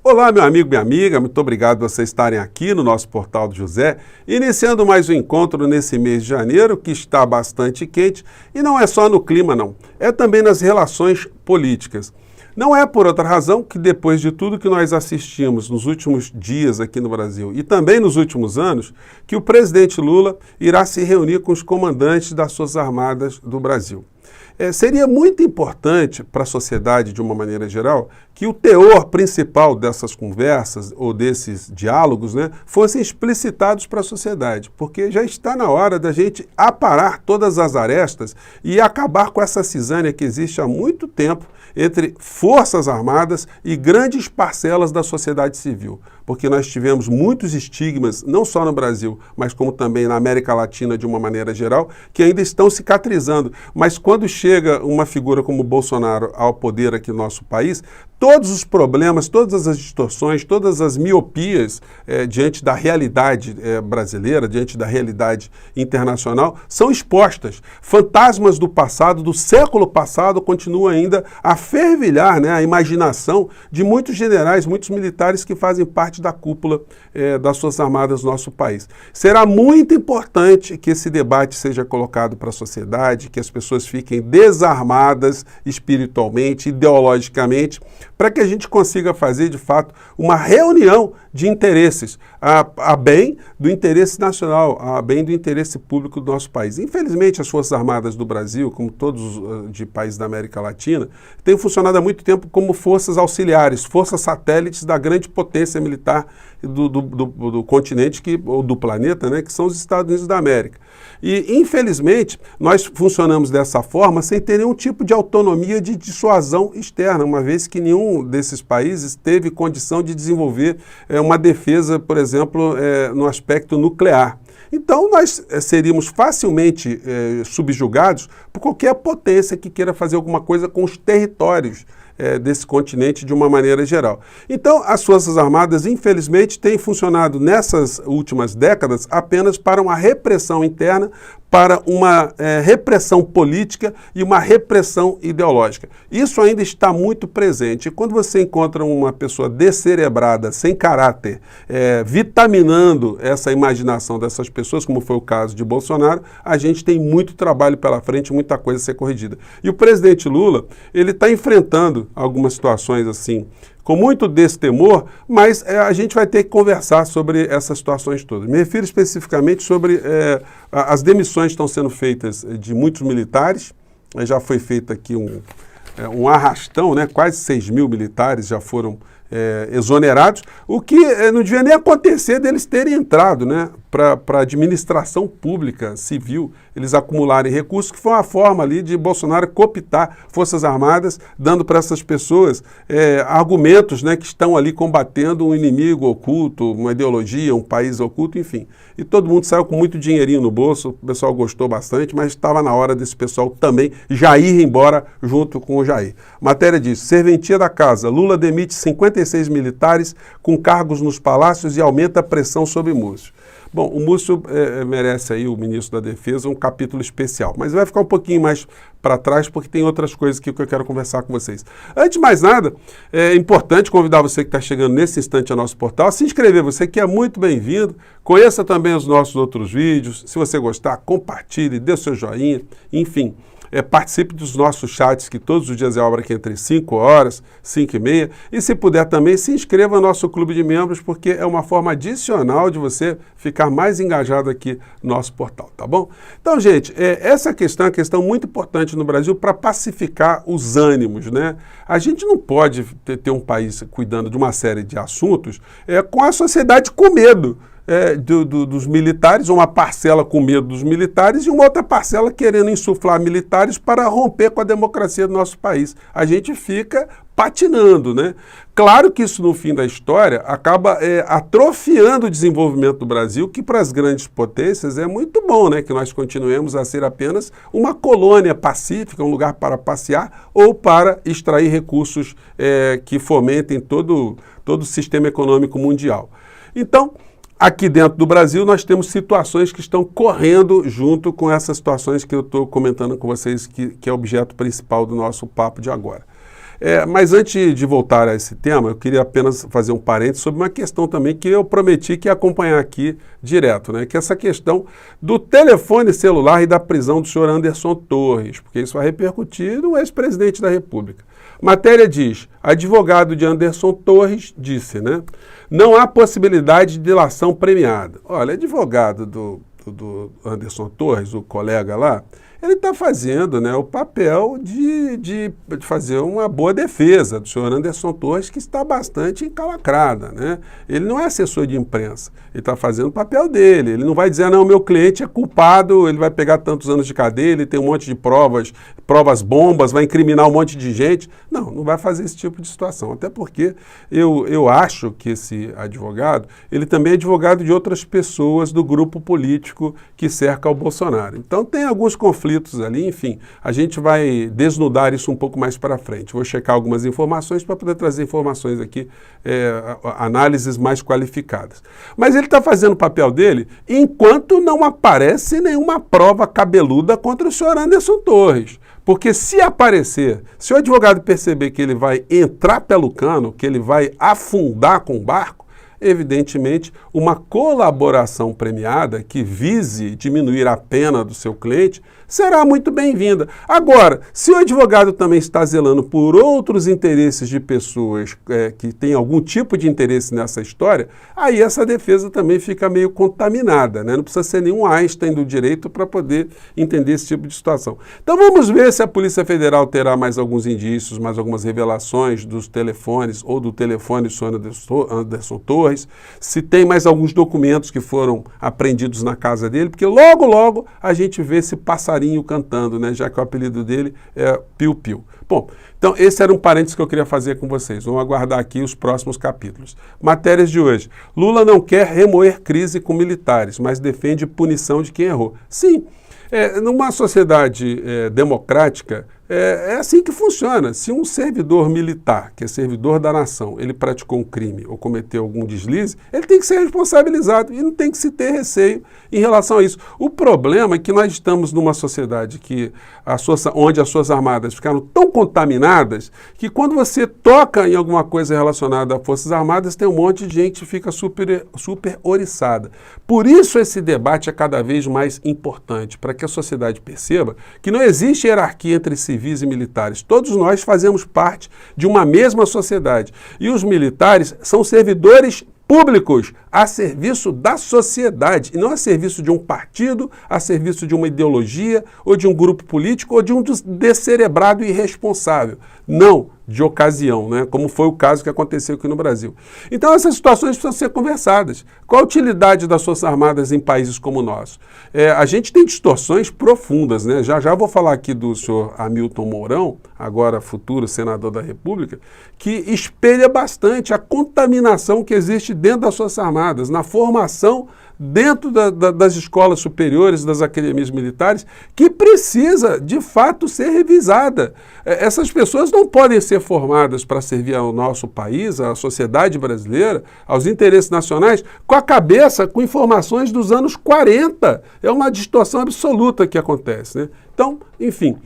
Olá, meu amigo, minha amiga, muito obrigado por vocês estarem aqui no nosso Portal do José, iniciando mais um encontro nesse mês de janeiro, que está bastante quente, e não é só no clima, não, é também nas relações políticas. Não é por outra razão que depois de tudo que nós assistimos nos últimos dias aqui no Brasil e também nos últimos anos, que o presidente Lula irá se reunir com os comandantes das Forças Armadas do Brasil. Seria muito importante para a sociedade, de uma maneira geral, que o teor principal dessas conversas ou desses diálogos, fossem explicitados para a sociedade, porque já está na hora da gente aparar todas as arestas e acabar com essa cisânia que existe há muito tempo entre Forças Armadas e grandes parcelas da sociedade civil, porque nós tivemos muitos estigmas, não só no Brasil, mas como também na América Latina de uma maneira geral, que ainda estão cicatrizando. Mas quando chega uma figura como Bolsonaro ao poder aqui no nosso país, todos os problemas, todas as distorções, todas as miopias diante da realidade brasileira, diante da realidade internacional, são expostas. Fantasmas do passado, do século passado, continuam ainda a fervilhar a imaginação de muitos generais, muitos militares que fazem parte da cúpula das Forças Armadas do nosso país. Será muito importante que esse debate seja colocado para a sociedade, que as pessoas fiquem desarmadas espiritualmente, ideologicamente, para que a gente consiga fazer, de fato, uma reunião de interesses, a bem do interesse nacional, a bem do interesse público do nosso país. Infelizmente, as Forças Armadas do Brasil, como todos de países da América Latina, têm funcionado há muito tempo como forças auxiliares, forças satélites da grande potência militar do continente, ou do planeta, que são os Estados Unidos da América. E, infelizmente, nós funcionamos dessa forma sem ter nenhum tipo de autonomia de dissuasão externa, uma vez que nenhum desses países teve condição de desenvolver uma defesa, por exemplo, no aspecto nuclear. Então, nós seríamos facilmente subjugados por qualquer potência que queira fazer alguma coisa com os territórios desse continente de uma maneira geral. Então, as Forças Armadas, infelizmente, têm funcionado nessas últimas décadas apenas para uma repressão interna, para uma repressão política e uma repressão ideológica. Isso ainda está muito presente. E quando você encontra uma pessoa descerebrada, sem caráter, vitaminando essa imaginação dessas pessoas, como foi o caso de Bolsonaro, a gente tem muito trabalho pela frente, muita coisa a ser corrigida. E o presidente Lula, ele está enfrentando algumas situações assim, com muito destemor, mas a gente vai ter que conversar sobre essas situações todas. Me refiro especificamente sobre as demissões que estão sendo feitas de muitos militares. Já foi feito aqui um arrastão, quase 6 mil militares já foram exonerados, o que não devia nem acontecer deles terem entrado para a administração pública civil, eles acumularem recursos, que foi uma forma ali de Bolsonaro cooptar Forças Armadas, dando para essas pessoas argumentos que estão ali combatendo um inimigo oculto, uma ideologia, um país oculto, enfim. E todo mundo saiu com muito dinheirinho no bolso, o pessoal gostou bastante, mas estava na hora desse pessoal também já ir embora junto com o Jair. Matéria diz: serventia da casa, Lula demite 56 militares com cargos nos palácios e aumenta a pressão sobre Múcio. Bom, o Múcio merece aí, o ministro da Defesa, um capítulo especial, mas vai ficar um pouquinho mais para trás porque tem outras coisas que eu quero conversar com vocês. Antes de mais nada, é importante convidar você que está chegando nesse instante ao nosso portal a se inscrever, você que é muito bem-vindo, conheça também os nossos outros vídeos, se você gostar, compartilhe, dê o seu joinha, enfim. Participe dos nossos chats, que todos os dias é obra aqui entre 5 horas, 5 e meia. E se puder também, se inscreva no nosso clube de membros, porque é uma forma adicional de você ficar mais engajado aqui no nosso portal, tá bom? Então, gente, essa questão é uma questão muito importante no Brasil para pacificar os ânimos, A gente não pode ter um país cuidando de uma série de assuntos com a sociedade com medo. Dos militares, uma parcela com medo dos militares e uma outra parcela querendo insuflar militares para romper com a democracia do nosso país. A gente fica patinando, Claro que isso, no fim da história, acaba atrofiando o desenvolvimento do Brasil, que para as grandes potências é muito bom, que nós continuemos a ser apenas uma colônia pacífica, um lugar para passear ou para extrair recursos que fomentem todo o sistema econômico mundial. Então, aqui dentro do Brasil, nós temos situações que estão correndo junto com essas situações que eu estou comentando com vocês, que é o objeto principal do nosso papo de agora. Mas antes de voltar a esse tema, eu queria apenas fazer um parênteses sobre uma questão também que eu prometi que ia acompanhar aqui direto, né? Que é essa questão do telefone celular e da prisão do senhor Anderson Torres, porque isso vai repercutir no ex-presidente da República. Matéria diz, advogado de Anderson Torres disse, né? Não há possibilidade de delação premiada. Olha, advogado do Anderson Torres, o colega lá, ele está fazendo, né, o papel de fazer uma boa defesa do senhor Anderson Torres, que está bastante encalacrada, né? Ele não é assessor de imprensa, ele está fazendo o papel dele, ele não vai dizer, não, meu cliente é culpado, ele vai pegar tantos anos de cadeia, ele tem um monte de provas bombas, vai incriminar um monte de gente. Não, não vai fazer esse tipo de situação, até porque eu acho que esse advogado, ele também é advogado de outras pessoas do grupo político que cerca o Bolsonaro. Então tem alguns conflitos ali, enfim, a gente vai desnudar isso um pouco mais para frente. Vou checar algumas informações para poder trazer informações aqui, análises mais qualificadas. Mas ele está fazendo o papel dele enquanto não aparece nenhuma prova cabeluda contra o senhor Anderson Torres. Porque se aparecer, se o advogado perceber que ele vai entrar pelo cano, que ele vai afundar com o barco, evidentemente, uma colaboração premiada que vise diminuir a pena do seu cliente será muito bem-vinda. Agora, se o advogado também está zelando por outros interesses de pessoas que têm algum tipo de interesse nessa história, aí essa defesa também fica meio contaminada, né? Não precisa ser nenhum Einstein do direito para poder entender esse tipo de situação. Então vamos ver se a Polícia Federal terá mais alguns indícios, mais algumas revelações dos telefones ou do telefone do senhor Anderson Torres, se tem mais alguns documentos que foram apreendidos na casa dele, porque logo, logo a gente vê esse passarinho cantando, né? Já que o apelido dele é Piu Piu. Bom, então esse era um parênteses que eu queria fazer com vocês. Vamos aguardar aqui os próximos capítulos. Matérias de hoje. Lula não quer remoer crise com militares, mas defende punição de quem errou. Sim, numa sociedade democrática, é assim que funciona. Se um servidor militar, que é servidor da nação, ele praticou um crime ou cometeu algum deslize, ele tem que ser responsabilizado e não tem que se ter receio em relação a isso. O problema é que nós estamos numa sociedade onde as suas armadas ficaram tão contaminadas que quando você toca em alguma coisa relacionada a Forças Armadas, tem um monte de gente que fica super oriçada. Por isso esse debate é cada vez mais importante, para que a sociedade perceba que não existe hierarquia entre civis e militares. Todos nós fazemos parte de uma mesma sociedade. E os militares são servidores públicos a serviço da sociedade, e não a serviço de um partido, a serviço de uma ideologia, ou de um grupo político, ou de um descerebrado irresponsável. Não de ocasião, né? Como foi o caso que aconteceu aqui no Brasil. Então essas situações precisam ser conversadas. Qual a utilidade das Forças Armadas em países como o nosso? A gente tem distorções profundas, né? Já vou falar aqui do senhor Hamilton Mourão, agora futuro senador da República, que espelha bastante a contaminação que existe dentro das Forças Armadas, na formação dentro das escolas superiores, das academias militares, que precisa, de fato, ser revisada. Essas pessoas não podem ser formadas para servir ao nosso país, à sociedade brasileira, aos interesses nacionais, com a cabeça, com informações dos anos 40. É uma distorção absoluta que acontece, né? Então, enfim,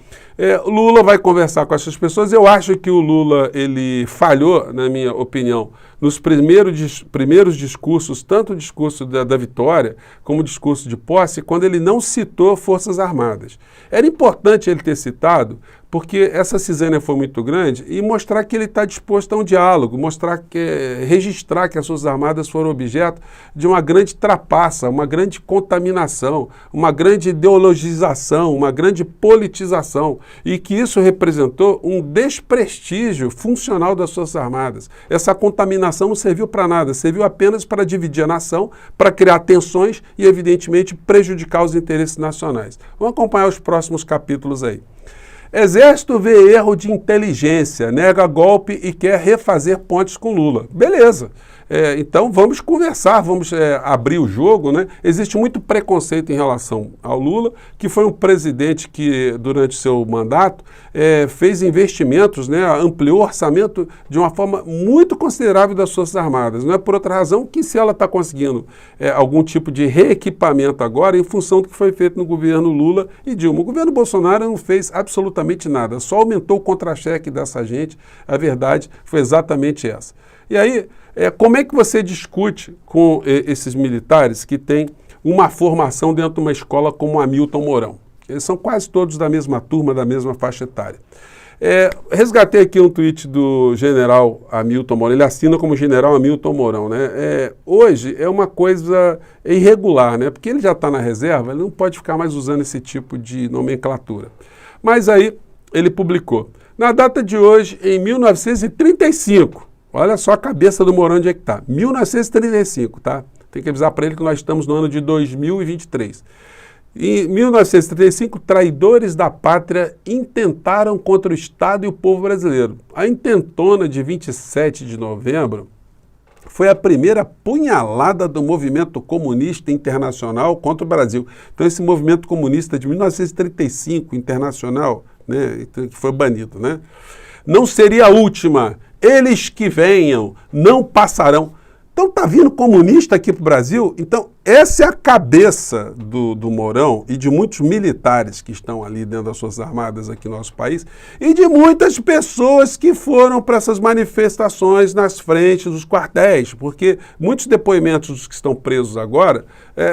Lula vai conversar com essas pessoas. Eu acho que o Lula, ele falhou, na minha opinião, nos primeiros discursos, tanto o discurso da vitória como o discurso de posse, quando ele não citou Forças Armadas. Era importante ele ter citado, porque essa cisânia foi muito grande, e mostrar que ele está disposto a um diálogo, registrar que as Forças Armadas foram objeto de uma grande trapaça, uma grande contaminação, uma grande ideologização, uma grande politização, e que isso representou um desprestígio funcional das Forças Armadas. Essa contaminação não serviu para nada, serviu apenas para dividir a nação, para criar tensões e, evidentemente, prejudicar os interesses nacionais. Vamos acompanhar os próximos capítulos aí. Exército vê erro de inteligência, nega golpe e quer refazer pontes com Lula. Beleza. Então vamos conversar, vamos abrir o jogo, né? Existe muito preconceito em relação ao Lula, que foi um presidente que, durante seu mandato, fez investimentos, né? Ampliou o orçamento de uma forma muito considerável das Forças Armadas. Não é por outra razão que, se ela está conseguindo algum tipo de reequipamento agora, em função do que foi feito no governo Lula e Dilma. O governo Bolsonaro não fez absolutamente nada, só aumentou o contra-cheque dessa gente. A verdade foi exatamente essa. E aí, como é que você discute com esses militares que têm uma formação dentro de uma escola como a Hamilton Mourão? Eles são quase todos da mesma turma, da mesma faixa etária. Resgatei aqui um tweet do general Hamilton Mourão, ele assina como general Hamilton Mourão, né? Hoje é uma coisa irregular, né? Porque ele já está na reserva, ele não pode ficar mais usando esse tipo de nomenclatura. Mas aí ele publicou, na data de hoje, em 1935, olha só a cabeça do Mourão onde é que está, 1935, tá? Tem que avisar para ele que nós estamos no ano de 2023. Em 1935, traidores da pátria intentaram contra o Estado e o povo brasileiro. A intentona de 27 de novembro foi a primeira punhalada do movimento comunista internacional contra o Brasil. Então esse movimento comunista de 1935, internacional, né, que foi banido, né? Não seria a última. Eles que venham não passarão. Então está vindo comunista aqui para o Brasil? Então essa é a cabeça do Mourão e de muitos militares que estão ali dentro das Forças Armadas aqui no nosso país e de muitas pessoas que foram para essas manifestações nas frentes dos quartéis, porque muitos depoimentos dos que estão presos agora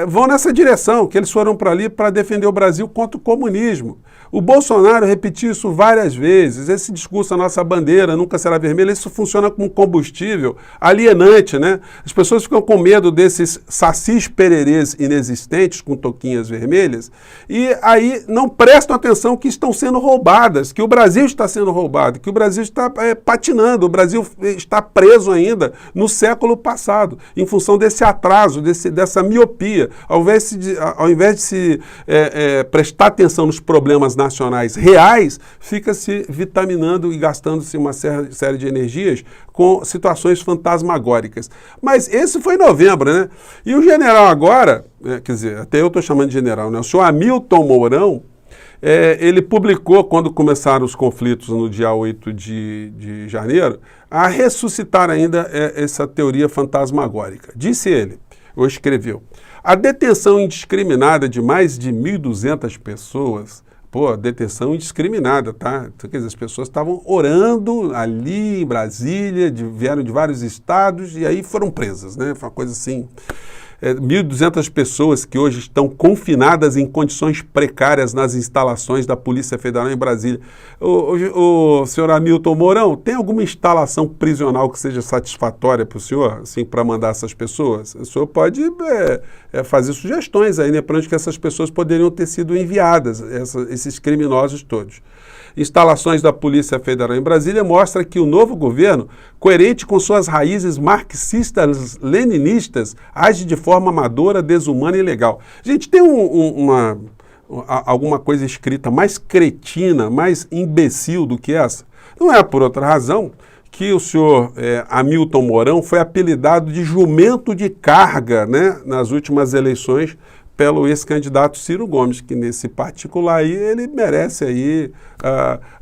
vão nessa direção, que eles foram para ali para defender o Brasil contra o comunismo. O Bolsonaro repetiu isso várias vezes, esse discurso, a nossa bandeira nunca será vermelha, isso funciona como combustível alienante, né? As pessoas ficam com medo desses sacis pererês inexistentes com toquinhas vermelhas e aí não prestam atenção que estão sendo roubadas, que o Brasil está sendo roubado, que o Brasil está patinando, o Brasil está preso ainda no século passado, em função desse atraso, dessa miopia. Ao invés de se prestar atenção nos problemas nacionais reais, fica se vitaminando e gastando-se uma série de energias com situações fantasmagóricas. Mas esse foi em novembro, né? E o general agora, quer dizer, até eu estou chamando de general, né? O senhor Hamilton Mourão, ele publicou, quando começaram os conflitos no dia 8 de janeiro, a ressuscitar ainda essa teoria fantasmagórica. Disse ele, ou escreveu, a detenção indiscriminada de mais de 1.200 pessoas, detenção indiscriminada, tá? Então, quer dizer, as pessoas estavam orando ali em Brasília, vieram de vários estados e aí foram presas, né? Foi uma coisa assim. 1.200 pessoas que hoje estão confinadas em condições precárias nas instalações da Polícia Federal em Brasília. O senhor Hamilton Mourão, tem alguma instalação prisional que seja satisfatória para o senhor, assim, para mandar essas pessoas? O senhor pode fazer sugestões aí, né, para onde que essas pessoas poderiam ter sido enviadas, esses criminosos todos. Instalações da Polícia Federal em Brasília mostra que o novo governo, coerente com suas raízes marxistas-leninistas, age de forma amadora, desumana e ilegal. Gente, tem alguma coisa escrita mais cretina, mais imbecil do que essa? Não é por outra razão que o senhor Hamilton Mourão foi apelidado de jumento de carga, né, nas últimas eleições pelo ex-candidato Ciro Gomes, que nesse particular aí ele merece aí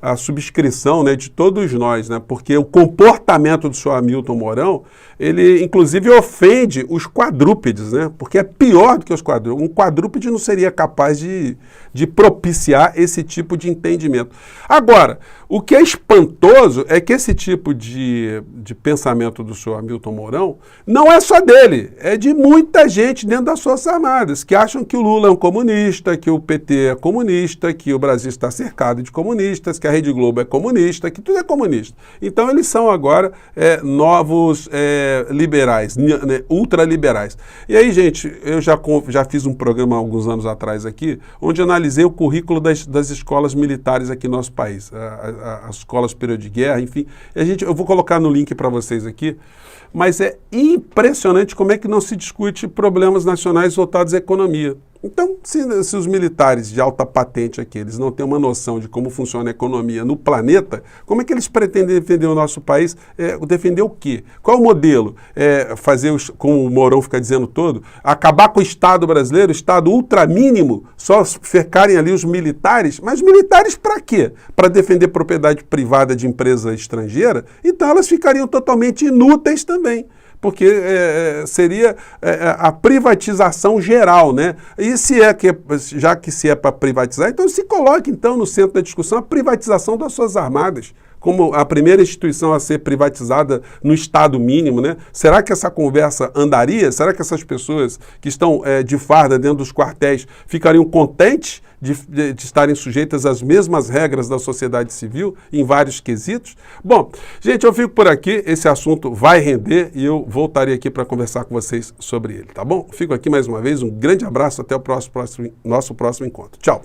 a subscrição, né, de todos nós, né, porque o comportamento do senhor Hamilton Mourão, ele inclusive ofende os quadrúpedes, né, porque é pior do que os quadrúpedes. Um quadrúpede não seria capaz de propiciar esse tipo de entendimento. Agora, o que é espantoso é que esse tipo de pensamento do senhor Hamilton Mourão não é só dele, é de muita gente dentro das Forças Armadas, que acham que o Lula é um comunista, que o PT é comunista, que o Brasil está cercado de comunistas, que a Rede Globo é comunista, que tudo é comunista. Então eles são agora novos liberais, né, ultraliberais. E aí, gente, eu já fiz um programa há alguns anos atrás aqui, onde analisei o currículo das escolas militares aqui no nosso país, as escolas período de guerra, enfim. Eu vou colocar no link para vocês aqui, mas é impressionante como é que não se discute problemas nacionais voltados à economia. Então, se os militares de alta patente aqui, eles não têm uma noção de como funciona a economia no planeta, como é que eles pretendem defender o nosso país? Defender o quê? Qual o modelo? Fazer, como o Mourão fica dizendo todo, acabar com o Estado brasileiro, o Estado ultramínimo, só cercarem ali os militares? Mas militares para quê? Para defender propriedade privada de empresa estrangeira? Então elas ficariam totalmente inúteis também. Porque seria a privatização geral, né? E já que se é para privatizar, então se coloque então no centro da discussão a privatização das suas armadas, como a primeira instituição a ser privatizada no Estado mínimo, né? Será que essa conversa andaria? Será que essas pessoas que estão de farda dentro dos quartéis ficariam contentes de estarem sujeitas às mesmas regras da sociedade civil em vários quesitos? Bom, gente, eu fico por aqui, esse assunto vai render e eu voltarei aqui para conversar com vocês sobre ele, tá bom? Fico aqui mais uma vez, um grande abraço, até o nosso próximo encontro. Tchau!